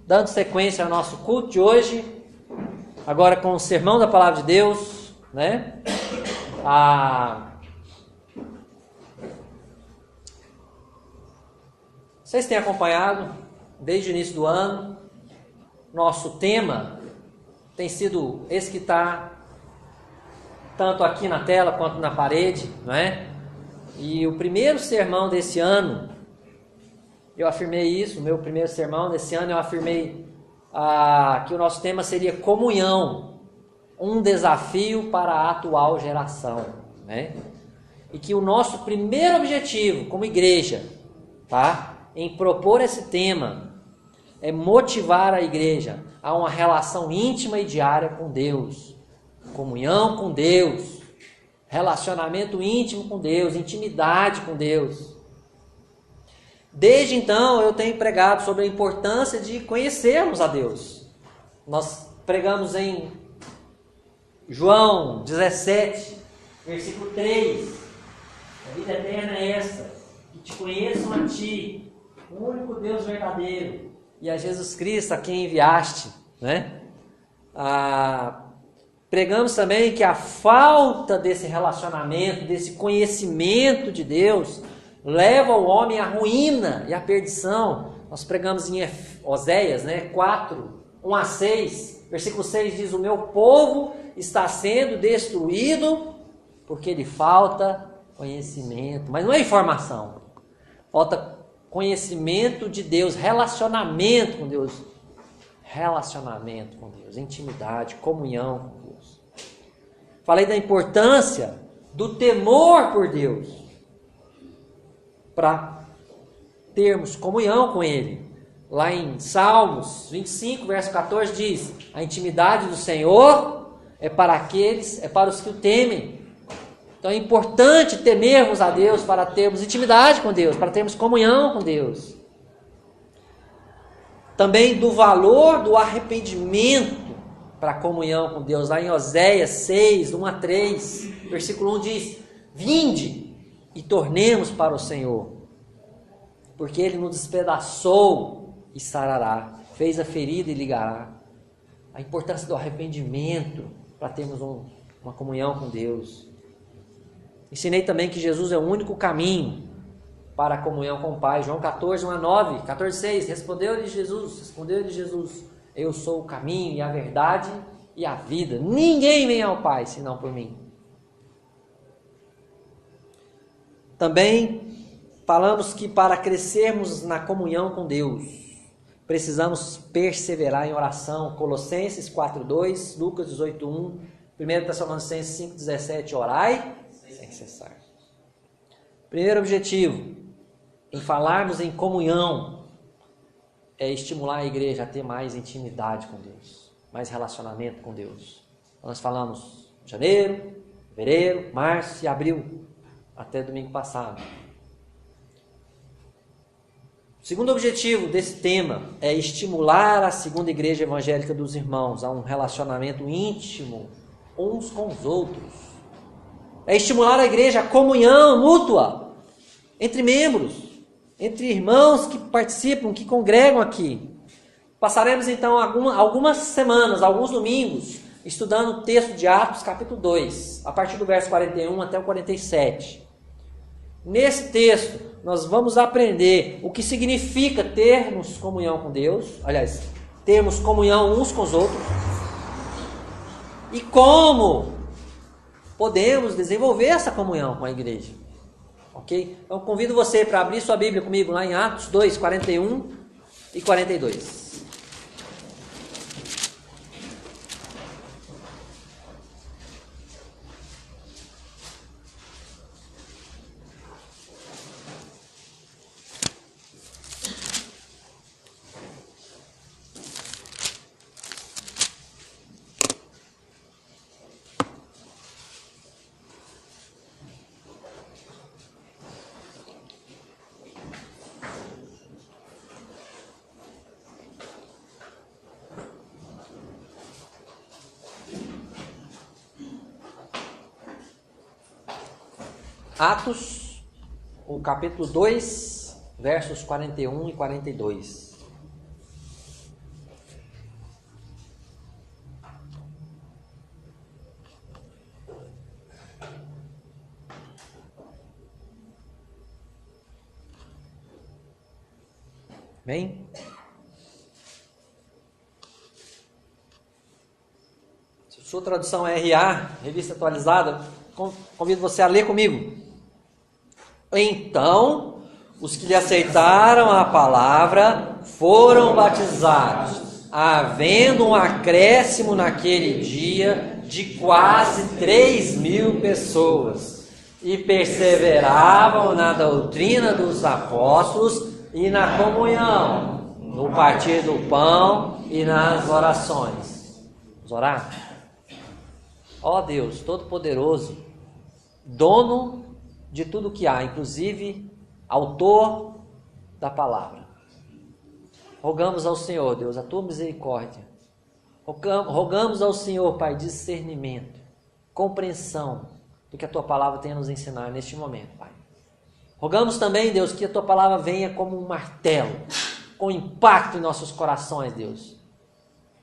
dando sequência ao nosso culto de hoje, agora com o sermão da Palavra de Deus, né? Vocês têm acompanhado desde o início do ano, nosso tema tem sido esse que está tanto aqui na tela quanto na parede, não é? E o primeiro sermão desse ano, eu afirmei isso, o meu primeiro sermão desse ano, eu afirmei que o nosso tema seria comunhão, um desafio para a atual geração, né? E que o nosso primeiro objetivo como igreja, em propor esse tema, é motivar a igreja a uma relação íntima e diária com Deus, comunhão com Deus, relacionamento íntimo com Deus, intimidade com Deus. Desde então eu tenho pregado sobre a importância de conhecermos a Deus. Nós pregamos em João 17, versículo 3. A vida eterna é esta, que te conheçam a ti, o único Deus verdadeiro, e a Jesus Cristo a quem enviaste, né? Pregamos também que a falta desse relacionamento, desse conhecimento de Deus, leva o homem à ruína e à perdição. Nós pregamos em Oséias, 4, 1 a 6, versículo 6 diz: o meu povo está sendo destruído porque lhe falta conhecimento. Mas não é informação, falta conhecimento de Deus, relacionamento com Deus. Relacionamento com Deus, intimidade, comunhão com Deus. Falei da importância do temor por Deus, para termos comunhão com Ele. Lá em Salmos 25, verso 14 diz: a intimidade do Senhor é para os que o temem. Então é importante temermos a Deus para termos intimidade com Deus, para termos comunhão com Deus. Também do valor do arrependimento para a comunhão com Deus. Lá em Oséias 6, 1 a 3, versículo 1 diz: vinde e tornemos para o Senhor, porque Ele nos despedaçou e sarará, fez a ferida e ligará. A importância do arrependimento para termos uma comunhão com Deus. Ensinei também que Jesus é o único caminho para a comunhão com o Pai. João 14, 1 a 9, 14, 6, respondeu-lhe Jesus, eu sou o caminho e a verdade e a vida. Ninguém vem ao Pai senão por mim. Também falamos que para crescermos na comunhão com Deus, precisamos perseverar em oração. Colossenses 4, 2, Lucas 18, 1, 1 Tessalonicenses 5, 17, orai sem cessar. Primeiro objetivo em falarmos em comunhão é estimular a igreja a ter mais intimidade com Deus, mais relacionamento com Deus. Nós falamos janeiro, fevereiro, março e abril, até domingo passado. O segundo objetivo desse tema é estimular a segunda igreja evangélica dos irmãos a um relacionamento íntimo uns com os outros. É estimular a igreja a comunhão mútua entre membros, entre irmãos que participam, que congregam aqui. Passaremos então algumas semanas, alguns domingos, estudando o texto de Atos capítulo 2, a partir do verso 41 até o 47. Nesse texto, nós vamos aprender o que significa termos comunhão com Deus, aliás, termos comunhão uns com os outros, e como podemos desenvolver essa comunhão com a igreja. Ok? Então convido você para abrir sua Bíblia comigo lá em Atos 2, 41 e 42. Atos, o capítulo 2, versos 41 e 42. Amém? Se sua tradução é RA, Revista Atualizada, convido você a ler comigo. Então, os que lhe aceitaram a palavra foram batizados, havendo um acréscimo naquele dia de quase 3.000 pessoas, e perseveravam na doutrina dos apóstolos e na comunhão, no partir do pão e nas orações. Vamos orar? Ó Deus Todo-Poderoso, dono de tudo que há, inclusive autor da palavra. Rogamos ao Senhor, Deus, a tua misericórdia. Rogamos ao Senhor, Pai, discernimento, compreensão do que a tua palavra tem a nos ensinar neste momento, Pai. Rogamos também, Deus, que a tua palavra venha como um martelo, com impacto em nossos corações, Deus.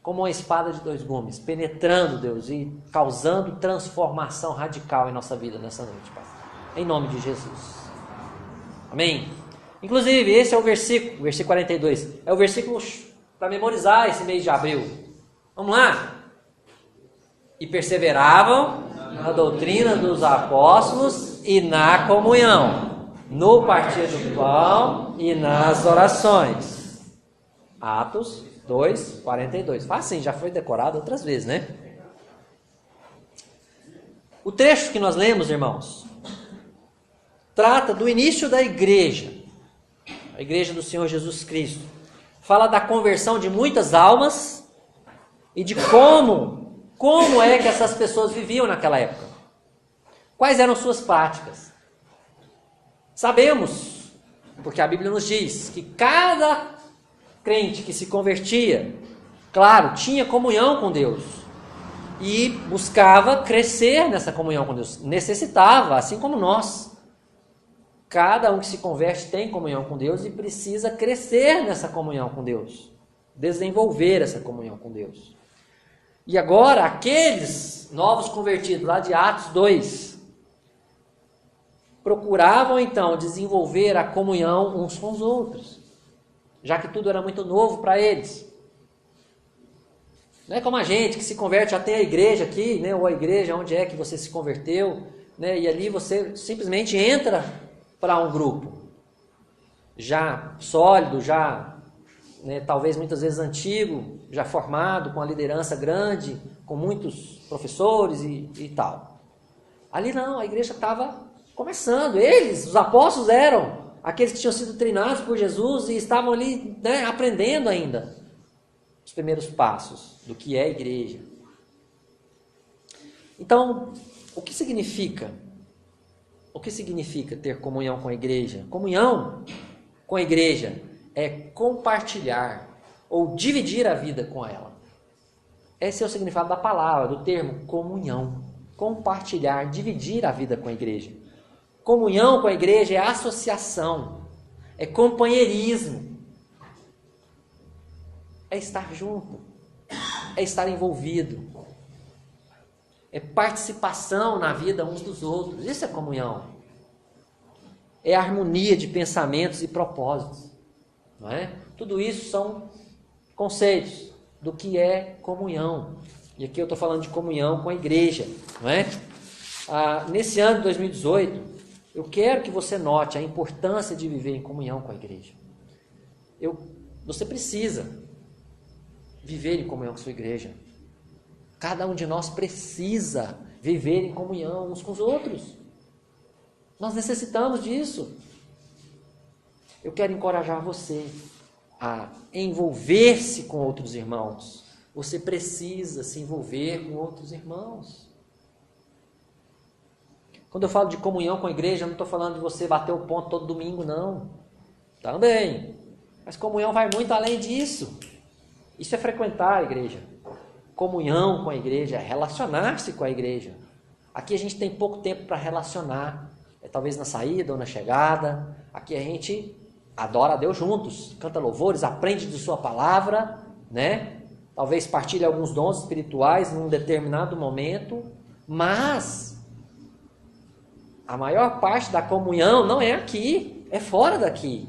Como uma espada de 2 gumes, penetrando, Deus, e causando transformação radical em nossa vida nessa noite, Pai. Em nome de Jesus. Amém? Inclusive, esse é o versículo 42. É o versículo para memorizar esse mês de abril. Vamos lá? E perseveravam na doutrina dos apóstolos e na comunhão, no partir do pão e nas orações. Atos 2, 42. Assim, já foi decorado outras vezes, né? O trecho que nós lemos, irmãos, trata do início da igreja, a igreja do Senhor Jesus Cristo. Fala da conversão de muitas almas e de como é que essas pessoas viviam naquela época. Quais eram suas práticas? Sabemos, porque a Bíblia nos diz que cada crente que se convertia, claro, tinha comunhão com Deus e buscava crescer nessa comunhão com Deus. Necessitava, assim como nós. Cada um que se converte tem comunhão com Deus e precisa crescer nessa comunhão com Deus, desenvolver essa comunhão com Deus. E agora, aqueles novos convertidos, lá de Atos 2, procuravam então desenvolver a comunhão uns com os outros, já que tudo era muito novo para eles. Não é como a gente que se converte, já tem a igreja aqui, né, ou a igreja onde é que você se converteu, né, e ali você simplesmente entra para um grupo já sólido, já, né, talvez muitas vezes antigo, já formado, com a liderança grande, com muitos professores e tal. Ali não, a igreja estava começando. Eles, os apóstolos, eram aqueles que tinham sido treinados por Jesus e estavam ali, né, aprendendo ainda os primeiros passos do que é a igreja. Então, o que significa ter comunhão com a igreja? Comunhão com a igreja é compartilhar ou dividir a vida com ela. Esse é o significado da palavra, do termo comunhão. Compartilhar, dividir a vida com a igreja. Comunhão com a igreja é associação, é companheirismo, é estar junto, é estar envolvido, é participação na vida uns dos outros. Isso é comunhão. É harmonia de pensamentos e propósitos. Não é? Tudo isso são conceitos do que é comunhão. E aqui eu estou falando de comunhão com a igreja. Não é? Nesse ano de 2018, eu quero que você note a importância de viver em comunhão com a igreja. Você precisa viver em comunhão com a sua igreja. Cada um de nós precisa viver em comunhão uns com os outros. Nós necessitamos disso. Eu quero encorajar você a envolver-se com outros irmãos. Você precisa se envolver com outros irmãos. Quando eu falo de comunhão com a igreja, eu não estou falando de você bater o ponto todo domingo, não. Também. Mas comunhão vai muito além disso. Isso é frequentar a igreja. Comunhão com a igreja é relacionar-se com a igreja. Aqui a gente tem pouco tempo para relacionar. Talvez na saída ou na chegada. Aqui a gente adora a Deus juntos, canta louvores, aprende de sua palavra, né? Talvez partilhe alguns dons espirituais num determinado momento, mas a maior parte da comunhão não é aqui, é fora daqui.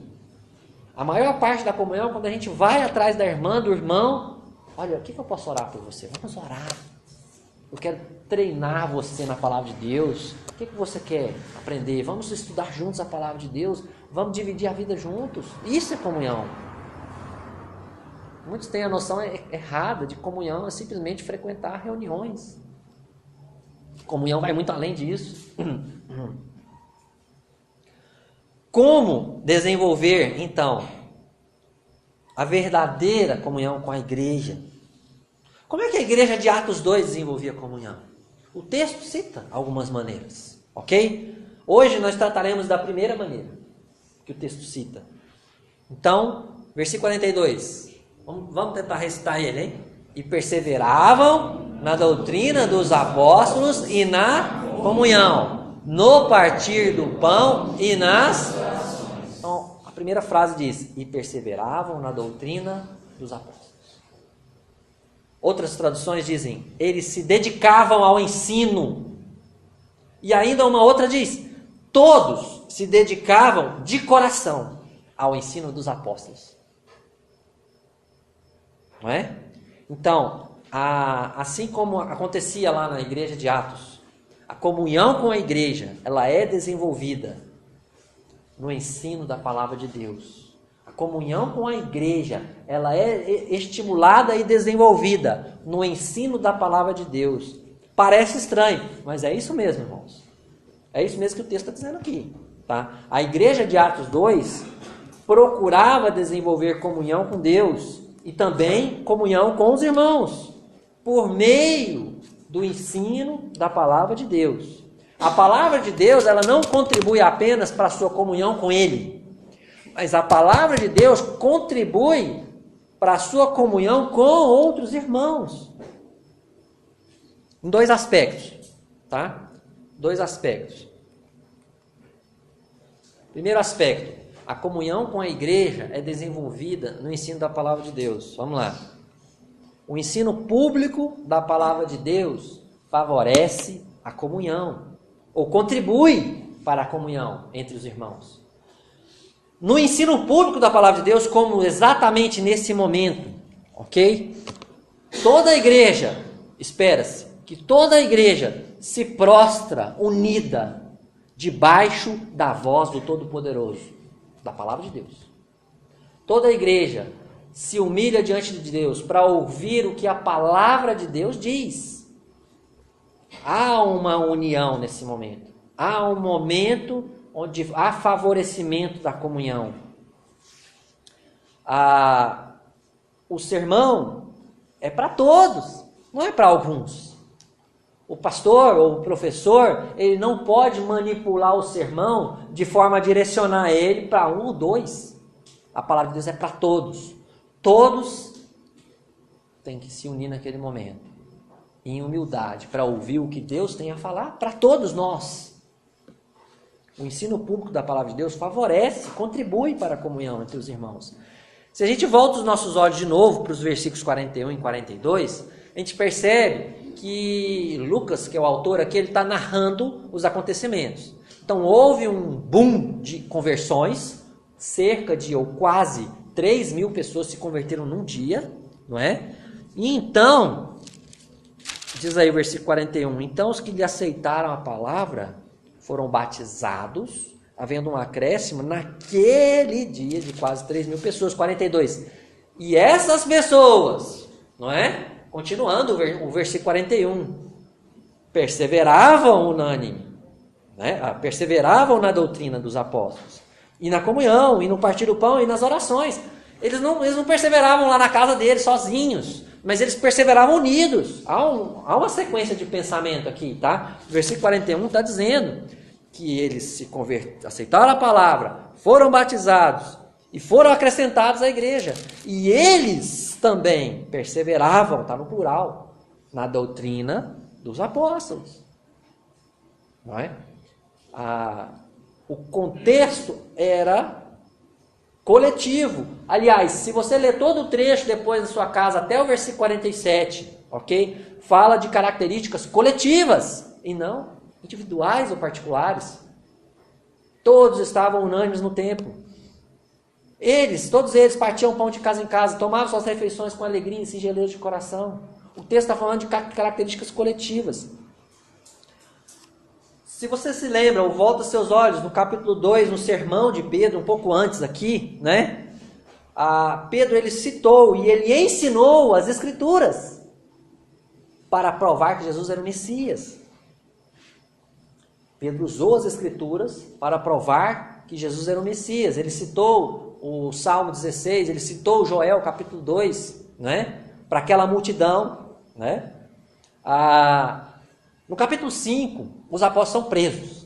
A maior parte da comunhão é quando a gente vai atrás da irmã, do irmão. Olha, o que eu posso orar por você? Vamos orar. Eu quero treinar você na palavra de Deus. O que você quer aprender? Vamos estudar juntos a palavra de Deus. Vamos dividir a vida juntos. Isso é comunhão. Muitos têm a noção errada de comunhão é simplesmente frequentar reuniões. Comunhão vai muito além disso. Como desenvolver, então, a verdadeira comunhão com a igreja? Como é que a igreja de Atos 2 desenvolvia comunhão? O texto cita algumas maneiras, ok? Hoje nós trataremos da primeira maneira que o texto cita. Então, versículo 42. Vamos tentar recitar ele, hein? E perseveravam na doutrina dos apóstolos e na comunhão, no partir do pão e nas... Então, a primeira frase diz, e perseveravam na doutrina dos apóstolos. Outras traduções dizem, eles se dedicavam ao ensino. E ainda uma outra diz, todos se dedicavam de coração ao ensino dos apóstolos. Não é? Então, assim como acontecia lá na igreja de Atos, a comunhão com a igreja, ela é desenvolvida no ensino da palavra de Deus. A comunhão com a igreja, ela é estimulada e desenvolvida no ensino da palavra de Deus. Parece estranho, mas é isso mesmo, irmãos. É isso mesmo que o texto está dizendo aqui. Tá? A igreja de Atos 2 procurava desenvolver comunhão com Deus e também comunhão com os irmãos, por meio do ensino da palavra de Deus. A palavra de Deus, ela não contribui apenas para a sua comunhão com Ele, mas a palavra de Deus contribui para a sua comunhão com outros irmãos. Em dois aspectos, tá? Dois aspectos. Primeiro aspecto, a comunhão com a igreja é desenvolvida no ensino da palavra de Deus. Vamos lá. O ensino público da palavra de Deus favorece a comunhão, ou contribui para a comunhão entre os irmãos. No ensino público da palavra de Deus, como exatamente nesse momento, ok? Toda a igreja, espera-se, que toda a igreja se prostra unida debaixo da voz do Todo-Poderoso, da palavra de Deus. Toda a igreja se humilha diante de Deus para ouvir o que a palavra de Deus diz. Há uma união nesse momento. Há um momento onde há favorecimento da comunhão. O sermão é para todos, não é para alguns. O pastor ou o professor, ele não pode manipular o sermão de forma a direcionar ele para um ou dois. A palavra de Deus é para todos. Todos têm que se unir naquele momento, em humildade, para ouvir o que Deus tem a falar para todos nós. O ensino público da palavra de Deus favorece, contribui para a comunhão entre os irmãos. Se a gente volta os nossos olhos de novo para os versículos 41 e 42, a gente percebe que Lucas, que é o autor aqui, ele está narrando os acontecimentos. Então houve um boom de conversões, cerca de ou quase 3.000 pessoas se converteram num dia, não é? E então, diz aí o versículo 41, então os que lhe aceitaram a palavra foram batizados, havendo um acréscimo naquele dia de quase 3.000 pessoas. 42, e essas pessoas, não é? Continuando o versículo 41, perseveravam unânime, né? Perseveravam na doutrina dos apóstolos, e na comunhão, e no partir do pão, e nas orações. Eles não perseveravam lá na casa deles sozinhos, mas eles perseveravam unidos. Há uma sequência de pensamento aqui, tá? O versículo 41 está dizendo que eles se aceitaram a palavra, foram batizados e foram acrescentados à igreja. E eles também perseveravam, está no plural, na doutrina dos apóstolos. Não é? O contexto era coletivo. Aliás, se você ler todo o trecho depois da sua casa até o versículo 47, ok? Fala de características coletivas e não individuais ou particulares. Todos estavam unânimes no templo. Todos eles partiam pão de casa em casa, tomavam suas refeições com alegria e singeleza de coração. O texto está falando de características coletivas. Se você se lembra, ou volta seus olhos no capítulo 2, no sermão de Pedro, um pouco antes aqui, né? Pedro ele citou e ele ensinou as Escrituras para provar que Jesus era o Messias. Pedro usou as Escrituras para provar que Jesus era o Messias. Ele citou o Salmo 16, ele citou Joel capítulo 2, né? Para aquela multidão, né? No capítulo 5, os apóstolos são presos.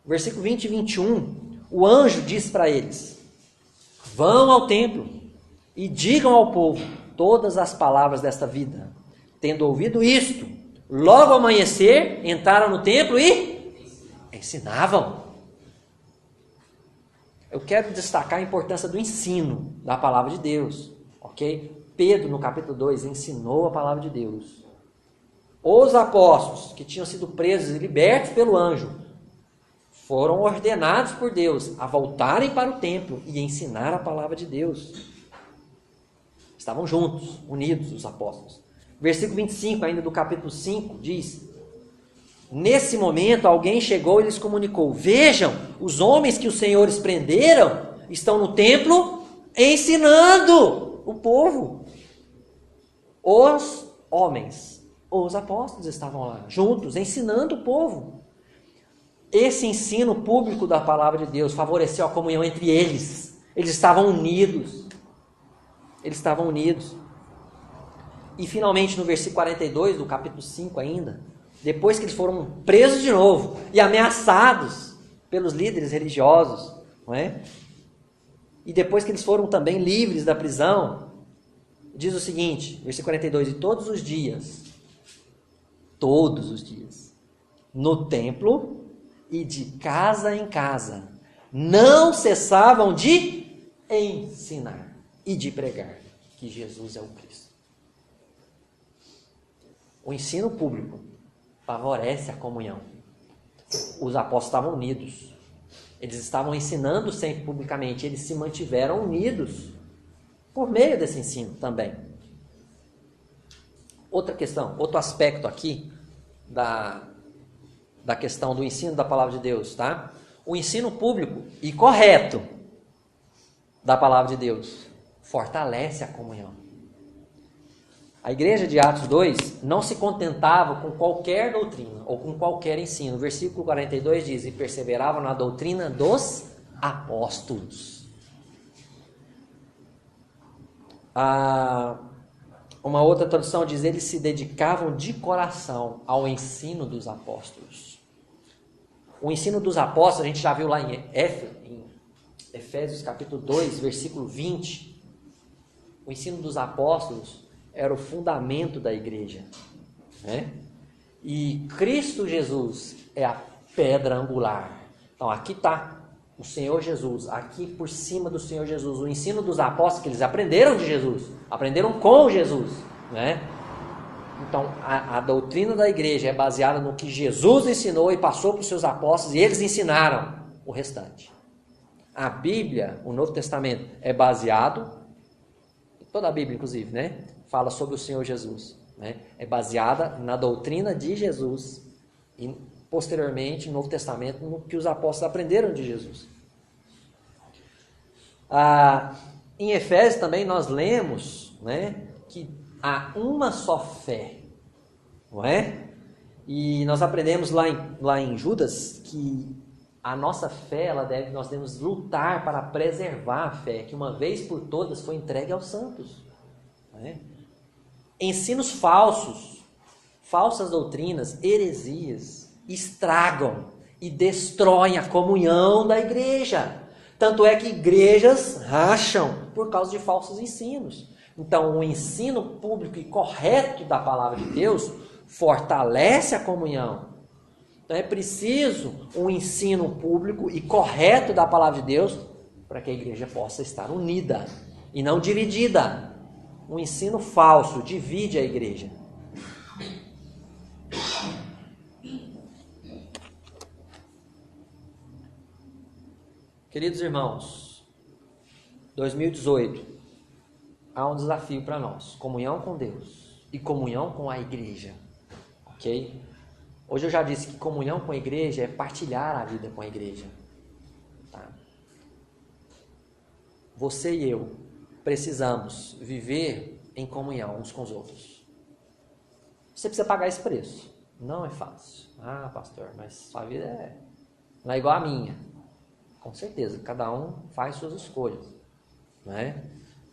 Versículo 20 e 21, o anjo diz para eles: vão ao templo e digam ao povo todas as palavras desta vida. Tendo ouvido isto, logo ao amanhecer, entraram no templo e ensinavam. Eu quero destacar a importância do ensino da palavra de Deus, ok? Pedro, no capítulo 2, ensinou a palavra de Deus. Os apóstolos, que tinham sido presos e libertos pelo anjo, foram ordenados por Deus a voltarem para o templo e ensinar a palavra de Deus. Estavam juntos, unidos, os apóstolos. Versículo 25, ainda do capítulo 5, diz: nesse momento alguém chegou e lhes comunicou: vejam, os homens que os senhores prenderam estão no templo ensinando o povo. Os homens, os apóstolos estavam lá, juntos, ensinando o povo. Esse ensino público da palavra de Deus favoreceu a comunhão entre eles. Eles estavam unidos. Eles estavam unidos. E finalmente no versículo 42 do capítulo 5 ainda, depois que eles foram presos de novo e ameaçados pelos líderes religiosos, não é? E depois que eles foram também livres da prisão, diz o seguinte, versículo 42, e todos os dias, no templo e de casa em casa, não cessavam de ensinar e de pregar que Jesus é o Cristo. O ensino público favorece a comunhão. Os apóstolos estavam unidos. Eles estavam ensinando sempre publicamente. Eles se mantiveram unidos por meio desse ensino também. Outra questão, outro aspecto aqui da questão do ensino da palavra de Deus, tá? O ensino público e correto da palavra de Deus fortalece a comunhão. A igreja de Atos 2 não se contentava com qualquer doutrina ou com qualquer ensino. O versículo 42 diz: e perseveravam na doutrina dos apóstolos. Uma outra tradução diz: eles se dedicavam de coração ao ensino dos apóstolos. O ensino dos apóstolos, a gente já viu lá em Efésios capítulo 2, versículo 20. O ensino dos apóstolos era o fundamento da igreja, né? E Cristo Jesus é a pedra angular. Então aqui está o Senhor Jesus, aqui por cima do Senhor Jesus, o ensino dos apóstolos que eles aprenderam de Jesus, aprenderam com Jesus, né? Então a doutrina da igreja é baseada no que Jesus ensinou e passou para os seus apóstolos, e eles ensinaram o restante. A Bíblia, o Novo Testamento, é baseado, toda a Bíblia inclusive, né? Fala sobre o Senhor Jesus, né? É baseada na doutrina de Jesus e posteriormente no Novo Testamento no que os apóstolos aprenderam de Jesus. Em Efésios também nós lemos, né, que há uma só fé, não é? E nós aprendemos lá em Judas que a nossa fé, nós devemos lutar para preservar a fé que uma vez por todas foi entregue aos santos, não é? Ensinos falsos, falsas doutrinas, heresias, estragam e destroem a comunhão da igreja. Tanto é que igrejas racham por causa de falsos ensinos. Então, o ensino público e correto da palavra de Deus fortalece a comunhão. Então, é preciso um ensino público e correto da palavra de Deus para que a igreja possa estar unida e não dividida. Um ensino falso divide a igreja. Queridos irmãos, 2018, há um desafio para nós: comunhão com Deus e comunhão com a igreja, ok? Hoje eu já disse que comunhão com a igreja é partilhar a vida com a igreja, tá? Você e eu precisamos viver em comunhão uns com os outros. Você precisa pagar esse preço. Não é fácil. Ah, pastor, mas sua vida não é igual a minha. Com certeza, cada um faz suas escolhas, né?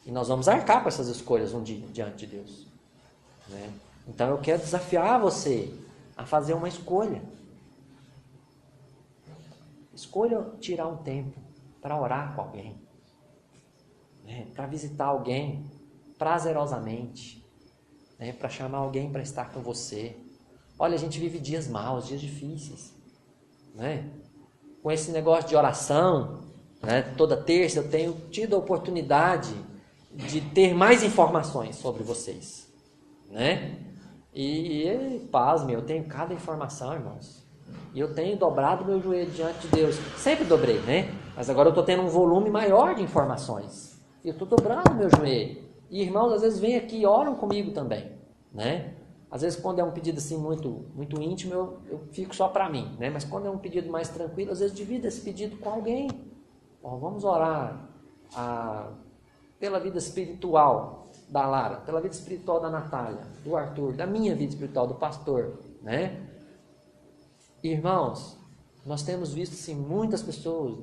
E nós vamos arcar com essas escolhas um dia diante de Deus, né? Então eu quero desafiar você a fazer uma escolha. Escolha tirar um tempo para orar com alguém, né? Para visitar alguém prazerosamente, né? Para chamar alguém para estar com você. Olha, a gente vive dias maus, dias difíceis, né? Com esse negócio de oração, né? Toda terça eu tenho tido a oportunidade de ter mais informações sobre vocês, né? E pasme, eu tenho cada informação, irmãos. E eu tenho dobrado meu joelho diante de Deus. Sempre dobrei, né? Mas agora eu estou tendo um volume maior de informações. E eu estou dobrando meu joelho. E irmãos, às vezes vêm aqui e oram comigo também, né? Às vezes quando é um pedido assim muito íntimo, eu fico só para mim, né? Mas quando é um pedido mais tranquilo, às vezes divido esse pedido com alguém. Ó, vamos orar pela vida espiritual da Lara, pela vida espiritual da Natália, do Arthur, da minha vida espiritual, do pastor, né? Irmãos, nós temos visto assim, muitas pessoas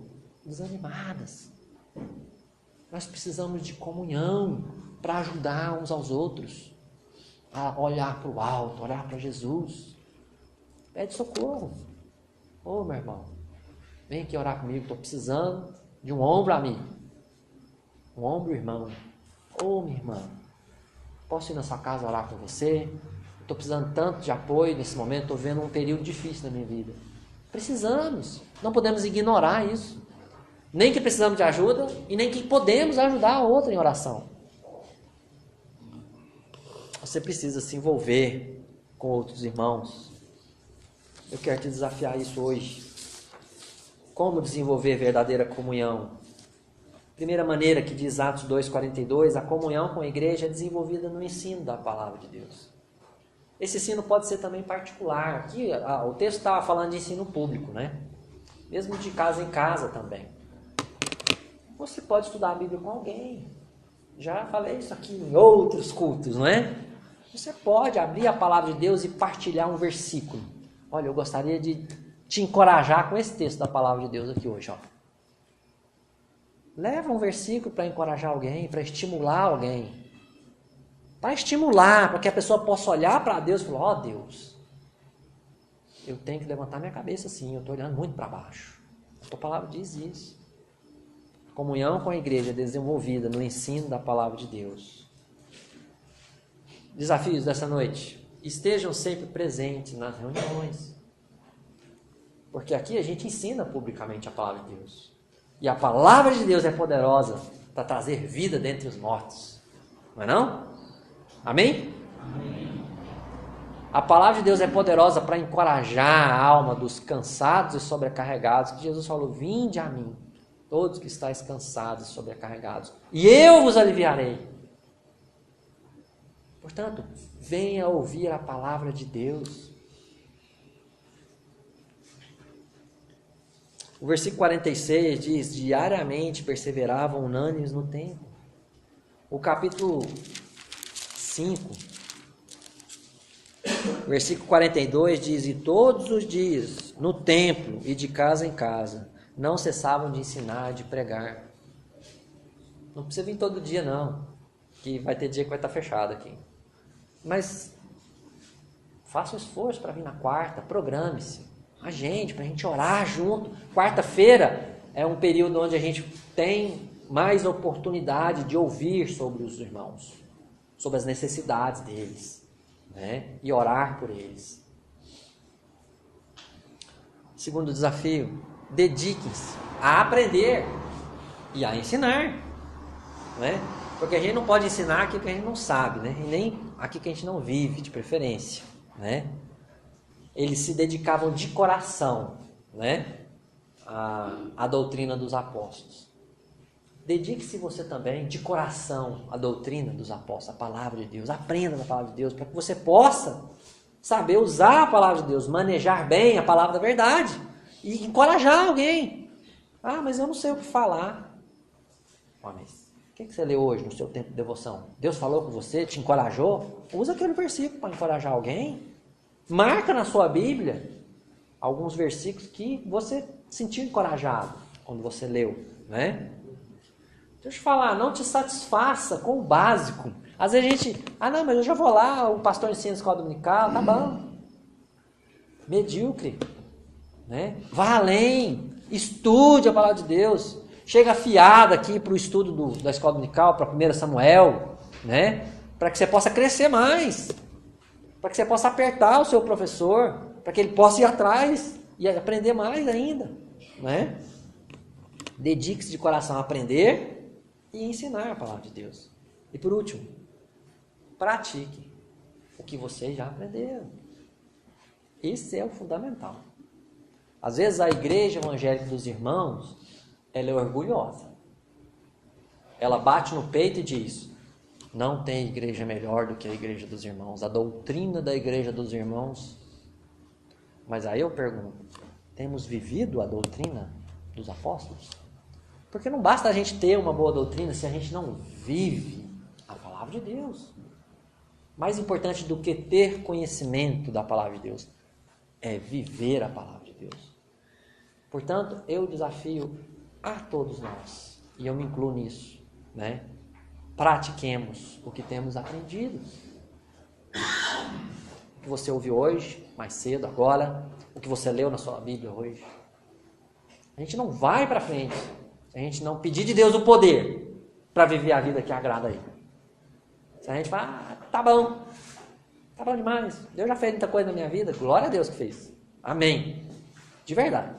desanimadas. Nós precisamos de comunhão para ajudar uns aos outros a olhar para o alto, olhar para Jesus. Pede socorro. Ô, meu irmão, vem aqui orar comigo, estou precisando de um ombro amigo, um ombro irmão. Ô, minha irmã, posso ir na sua casa orar com você? Estou precisando tanto de apoio nesse momento, estou vendo um período difícil na minha vida. Precisamos, não podemos ignorar isso. Nem que precisamos de ajuda e nem que podemos ajudar a outra em oração. Você precisa se envolver com outros irmãos. Eu quero te desafiar isso hoje. Como desenvolver verdadeira comunhão? Primeira maneira que diz Atos 2,42, a comunhão com a igreja é desenvolvida no ensino da palavra de Deus. Esse ensino pode ser também particular. Aqui o texto estava falando de ensino público, né? Mesmo de casa em casa também. Você pode estudar a Bíblia com alguém. Já falei isso aqui em outros cultos, não é? Você pode abrir a palavra de Deus e partilhar um versículo. Olha, eu gostaria de te encorajar com esse texto da palavra de Deus aqui hoje, ó. Leva um versículo para encorajar alguém, para estimular alguém. Para estimular, para que a pessoa possa olhar para Deus e falar, ó Deus, eu tenho que levantar minha cabeça assim, eu estou olhando muito para baixo. A tua palavra diz isso. Comunhão com a igreja desenvolvida no ensino da palavra de Deus. Desafios dessa noite. Estejam sempre presentes nas reuniões. Porque aqui a gente ensina publicamente a palavra de Deus. E a palavra de Deus é poderosa para trazer vida dentre os mortos. Não é não? Amém? Amém. A palavra de Deus é poderosa para encorajar a alma dos cansados e sobrecarregados. Que Jesus falou, vinde a mim, todos que estáis cansados e sobrecarregados, e eu vos aliviarei. Portanto, venha ouvir a palavra de Deus. O versículo 46 diz, diariamente perseveravam unânimes no templo. O capítulo 5, versículo 42 diz, e todos os dias, no templo e de casa em casa, não cessavam de ensinar, de pregar. Não precisa vir todo dia não, que vai ter dia que vai estar fechado aqui. Mas faça um esforço para vir na quarta, programe-se. Agende, para a gente orar junto. Quarta-feira é um período onde a gente tem mais oportunidade de ouvir sobre os irmãos, sobre as necessidades deles, né? E orar por eles. Segundo desafio, dediquem-se a aprender e a ensinar, né? Porque a gente não pode ensinar aquilo que a gente não sabe, né? E nem aquilo que a gente não vive, de preferência, né? Eles se dedicavam de coração, né, à doutrina dos apóstolos. dedique-se você também de coração à doutrina dos apóstolos, à palavra de Deus. Aprenda da palavra de Deus para que você possa saber usar a palavra de Deus, manejar bem a palavra da verdade e encorajar alguém. Ah, mas eu não sei o que falar. Mas o que você leu hoje no seu tempo de devoção? Deus falou com você, te encorajou? Usa aquele versículo para encorajar alguém. Marca na sua Bíblia alguns versículos que você sentiu encorajado quando você leu, né? Deixa eu te falar, não te satisfaça com o básico. Às vezes a gente, não, mas eu já vou lá, o pastor ensina a escola dominical, tá bom. Medíocre, né? Vá além, estude a palavra de Deus. Chega afiado aqui para o estudo da escola dominical, para 1 Samuel, né? Para que você possa crescer mais, para que você possa apertar o seu professor, para que ele possa ir atrás e aprender mais ainda, né? Dedique-se de coração a aprender e ensinar a palavra de Deus. E por último, pratique o que vocês já aprenderam. Esse é o fundamental. Às vezes a igreja evangélica dos irmãos, ela é orgulhosa. Ela bate no peito e diz: não tem igreja melhor do que a igreja dos irmãos. A doutrina da igreja dos irmãos. Mas aí eu pergunto, temos vivido a doutrina dos apóstolos? Porque não basta a gente ter uma boa doutrina se a gente não vive a palavra de Deus. Mais importante do que ter conhecimento da palavra de Deus é viver a palavra de Deus. Portanto, eu desafio a todos nós, e eu me incluo nisso, né? Pratiquemos o que temos aprendido. O que você ouviu hoje, mais cedo, agora, o que você leu na sua Bíblia hoje. A gente não vai para frente se a gente não pedir de Deus o poder para viver a vida que agrada a Ele. Se a gente fala, tá bom demais, Deus já fez muita coisa na minha vida, glória a Deus que fez, amém, de verdade,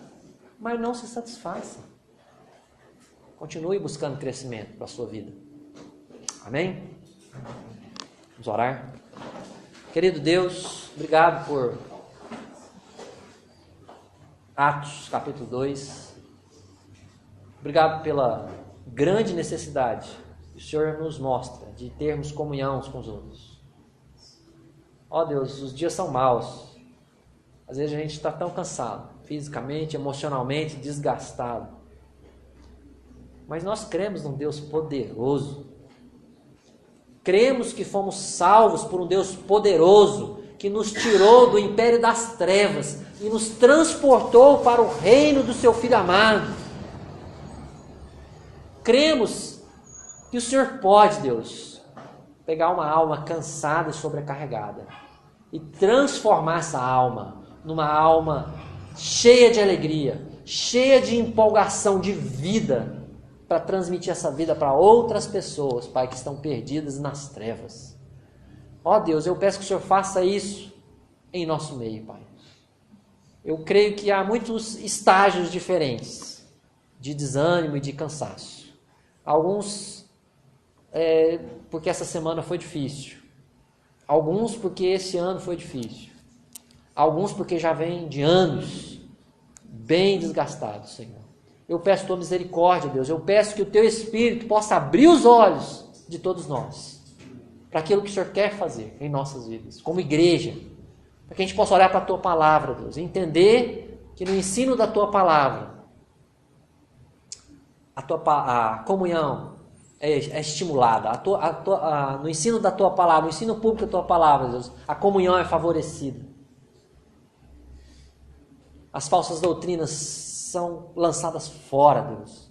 mas não se satisfaça, continue buscando crescimento para a sua vida, amém? Vamos orar. Querido Deus, obrigado por Atos capítulo 2, obrigado pela grande necessidade que o Senhor nos mostra de termos comunhão uns com os outros. Ó Deus, os dias são maus. Às vezes a gente está tão cansado, fisicamente, emocionalmente, desgastado. Mas nós cremos num Deus poderoso. Cremos que fomos salvos por um Deus poderoso, que nos tirou do império das trevas e nos transportou para o reino do seu Filho amado. Cremos que o Senhor pode, Deus, pegar uma alma cansada e sobrecarregada e transformar essa alma numa alma cheia de alegria, cheia de empolgação, de vida, para transmitir essa vida para outras pessoas, Pai, que estão perdidas nas trevas. Ó Deus, eu peço que o Senhor faça isso em nosso meio, Pai. Eu creio que há muitos estágios diferentes de desânimo e de cansaço. Alguns porque essa semana foi difícil. Alguns porque esse ano foi difícil. Alguns porque já vem de anos bem desgastados, Senhor. Eu peço tua misericórdia, Deus. Eu peço que o teu Espírito possa abrir os olhos de todos nós para aquilo que o Senhor quer fazer em nossas vidas, como igreja. Para que a gente possa olhar para a tua palavra, Deus, e entender que no ensino da tua palavra, a comunhão é estimulada, no ensino da tua palavra, no ensino público da tua palavra, Deus, a comunhão é favorecida. As falsas doutrinas são lançadas fora, Deus.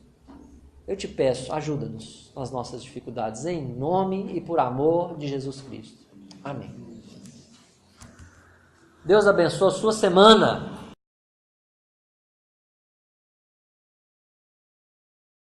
Eu te peço, ajuda-nos nas nossas dificuldades, em nome e por amor de Jesus Cristo. Amém. Deus abençoe a sua semana.